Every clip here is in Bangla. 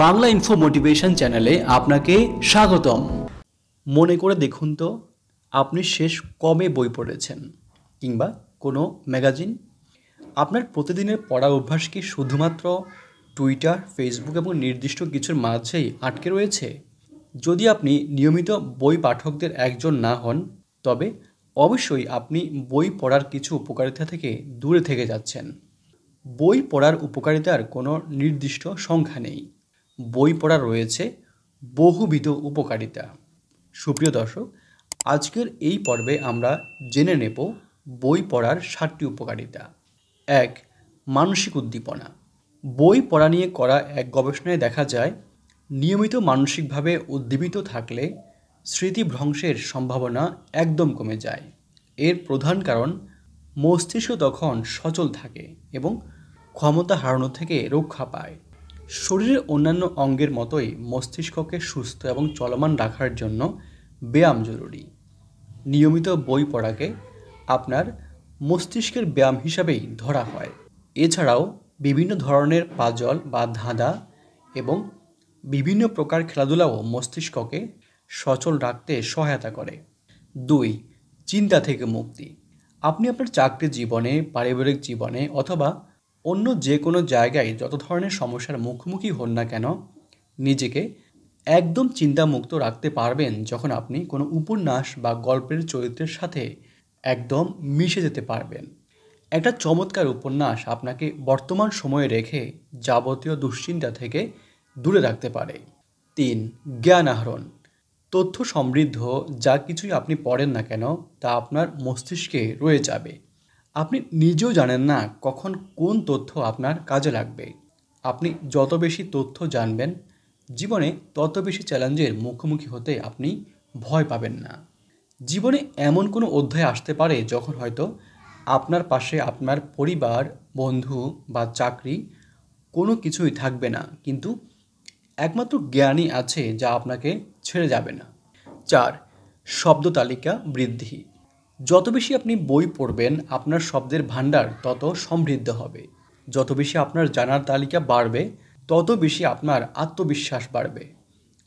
বাংলা ইনফো মোটিভেশন চ্যানেলে আপনাকে স্বাগতম। মনে করে দেখুন তো আপনি শেষ কবে বই পড়েছেন কিংবা কোনো ম্যাগাজিন। আপনার প্রতিদিনের পড়া অভ্যাস কি শুধুমাত্র টুইটার, ফেসবুক এবং নির্দিষ্ট কিছুর মাঝেই আটকে রয়েছে? যদি আপনি নিয়মিত বই পাঠকদের একজন না হন, তবে অবশ্যই আপনি বই পড়ার কিছু উপকারিতা থেকে দূরে থেকে যাচ্ছেন। বই পড়ার উপকারিতার কোনো নির্দিষ্ট সংখ্যা নেই। বই পড়া রয়েছে বহুবিধ উপকারিতা। সুপ্রিয় দর্শক, আজকের এই পর্বে আমরা জেনে নেব বই পড়ার 7টি উপকারিতা। 1. মানসিক উদ্দীপনা। বই পড়া নিয়ে করা এক গবেষণায় দেখা যায়, নিয়মিত মানসিকভাবে উদ্দীপিত থাকলে স্মৃতিভ্রংশের সম্ভাবনা একদম কমে যায়। এর প্রধান কারণ, মস্তিষ্ক তখন সচল থাকে এবং ক্ষমতা হারানো থেকে রক্ষা পায়। শরীরের অন্যান্য অঙ্গের মতোই মস্তিষ্ককে সুস্থ এবং চলমান রাখার জন্য ব্যায়াম জরুরি। নিয়মিত বই পড়াকে আপনার মস্তিষ্কের ব্যায়াম হিসাবেই ধরা হয়। এছাড়াও বিভিন্ন ধরনের পাজল বা ধাঁধা এবং বিভিন্ন প্রকার খেলাধুলাও মস্তিষ্ককে সচল রাখতে সহায়তা করে। 2. চিন্তা থেকে মুক্তি। আপনি আপনার চাকরি জীবনে, পারিবারিক জীবনে অথবা অন্য যে কোনো জায়গায় যত ধরনের সমস্যার মুখোমুখি হন না কেন, নিজেকে একদম চিন্তামুক্ত রাখতে পারবেন যখন আপনি কোনো উপন্যাস বা গল্পের চরিত্রের সাথে একদম মিশে যেতে পারবেন। একটা চমৎকার উপন্যাস আপনাকে বর্তমান সময়ে রেখে যাবতীয় দুশ্চিন্তা থেকে দূরে রাখতে পারে। 3. জ্ঞান আহরণ। তথ্য সমৃদ্ধ যা কিছুই আপনি পড়েন না কেন, তা আপনার মস্তিষ্কে রয়ে যাবে। আপনি নিজেও জানেন না কখন কোন তথ্য আপনার কাজে লাগবে। আপনি যত বেশি তথ্য জানবেন, জীবনে তত বেশি চ্যালেঞ্জের মুখোমুখি হতে আপনি ভয় পাবেন না। জীবনে এমন কোনো অধ্যায় আসতে পারে যখন হয়তো আপনার পাশে আপনার পরিবার, বন্ধু বা চাকরি কোনো কিছুই থাকবে না, কিন্তু একমাত্র জ্ঞানই আছে যা আপনাকে ছেড়ে যাবে না। 4. শব্দ তালিকা বৃদ্ধি। যত বেশি আপনি বই পড়বেন, আপনার শব্দের ভাণ্ডার তত সমৃদ্ধ হবে। যত বেশি আপনার জানার তালিকা বাড়বে, তত বেশি আপনার আত্মবিশ্বাস বাড়বে।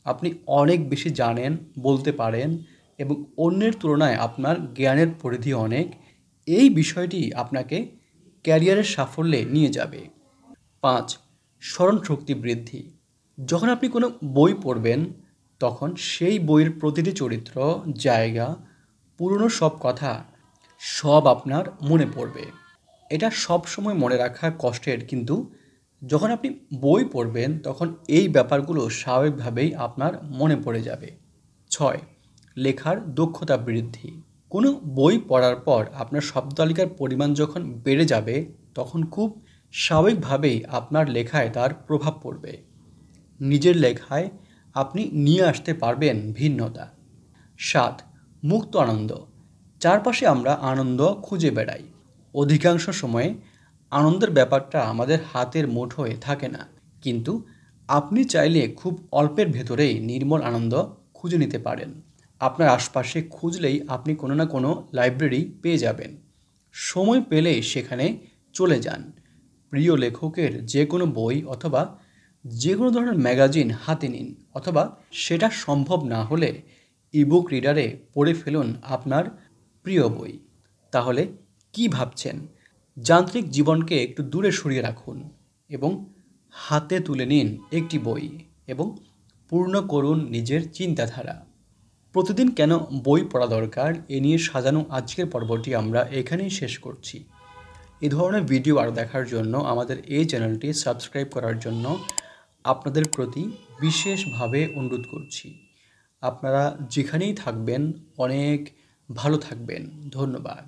আপনি অনেক বেশি জানেন, বলতে পারেন এবং অন্যের তুলনায় আপনার জ্ঞানের পরিধি অনেক। এই বিষয়টি আপনাকে ক্যারিয়ারের সাফল্যে নিয়ে যাবে। 5. স্মরণশক্তি বৃদ্ধি। যখন আপনি কোনো বই পড়বেন, তখন সেই বইয়ের প্রতিটি চরিত্র, জায়গা, পুরনো সব কথা সব আপনার মনে পড়বে। এটা সব সময় মনে রাখা কষ্টের, কিন্তু যখন আপনি বই পড়বেন তখন এই ব্যাপারগুলো স্বাভাবিকভাবেই আপনার মনে পড়ে যাবে। 6. লেখার দক্ষতা বৃদ্ধি। কোনো বই পড়ার পর আপনার শব্দ তালিকার পরিমাণ যখন বেড়ে যাবে, তখন খুব স্বাভাবিকভাবেই আপনার লেখায় তার প্রভাব পড়বে। নিজের লেখায় আপনি নিয়ে আসতে পারবেন ভিন্নতা। 7. মুক্ত আনন্দ। চারপাশে আমরা আনন্দ খুঁজে বেড়াই। অধিকাংশ সময়ে আনন্দের ব্যাপারটা আমাদের হাতের মুঠোয় থাকে না, কিন্তু আপনি চাইলে খুব অল্পের ভেতরেই নির্মল আনন্দ খুঁজে নিতে পারেন। আপনার আশপাশে খুঁজলেই আপনি কোনো না কোনো লাইব্রেরি পেয়ে যাবেন। সময় পেলেই সেখানে চলে যান। প্রিয় লেখকের যে কোনো বই অথবা যে কোনো ধরনের ম্যাগাজিন হাতে নিন, অথবা সেটা সম্ভব না হলে ইবুক রিডারে পড়ে ফেলুন আপনার প্রিয় বই। তাহলে কি ভাবছেন? যান্ত্রিক জীবনকে একটু দূরে সরিয়ে রাখুন এবং হাতে তুলে নিন একটি বই এবং পূর্ণ করুন নিজের চিন্তাধারা। প্রতিদিন কেন বই পড়া দরকার, এ নিয়ে সাজানো আজকের পর্বটি আমরা এখানেই শেষ করছি। এই ধরনের ভিডিও আরও দেখার জন্য আমাদের এই চ্যানেলটি সাবস্ক্রাইব করার জন্য আপনাদের প্রতি বিশেষভাবে অনুরোধ করছি। আপনারা যেখানেই থাকবেন অনেক ভালো থাকবেন। ধন্যবাদ।